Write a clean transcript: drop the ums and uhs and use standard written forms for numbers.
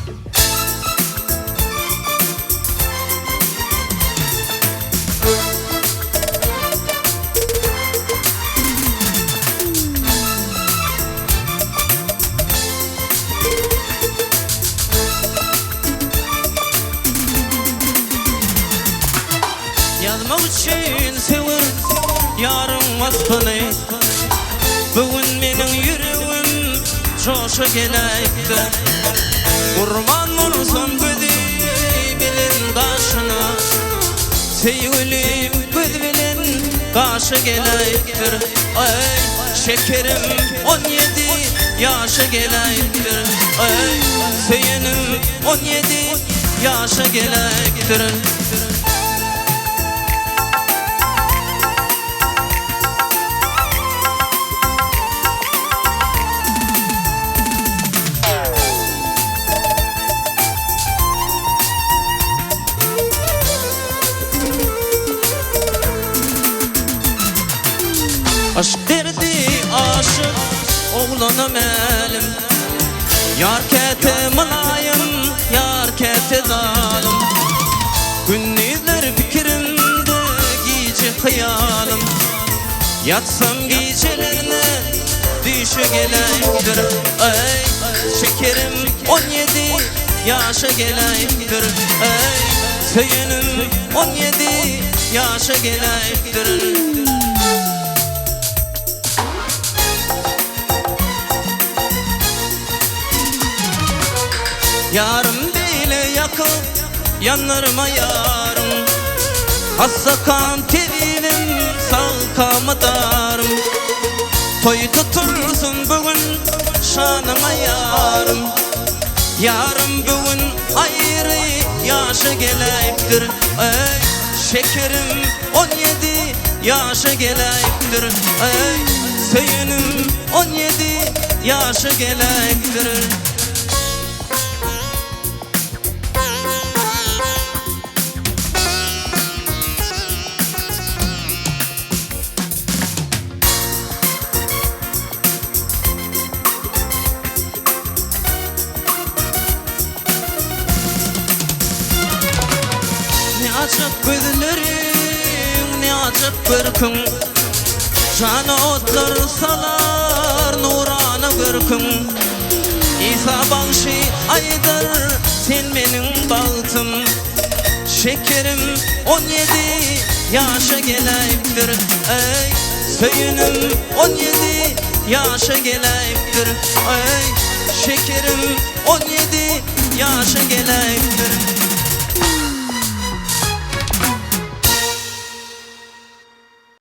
Yazmak için sevir yarın vasfını. Bugün menin yüreğim coşa gelekti. Kurban olsun gödü bilin kaşına. Sevgilim göz bilin kaşı gelektir. Ay şekerim 17 yaşa gelektir. Ay söyünüm 17 yaşa gelektir. Aşk derdi aşık oğlanım elim. Yar kete mılayım, yar kete zalim. Gündüzler fikrimde gece hayalım. Yatsam gecelerine düşe gelektir. Ay şekerim 17 yaşa gelektir. Ay söyünüm 17 yaşa gelektir. Yarım bile yakın yanlarıma yarım. Hassa kan tevivim salkama darım. Toy tutursun bugün şanıma yarım. Yarım bugün ayrı yaşa gelektir. Ay şekerim 17 yaşa gelektir. Ay söyünüm 17 yaşa gelektir. Ne acap gözlerim, ne acap görkün. Canı otlar salar, nurana görkün. İsa bağışı aydır, sen benim baltım. Şekerim 17 yaşa gelektir. Ey söyünüm 17 yaşa gelektir. Ey şekerim 17 yaşa gelektir.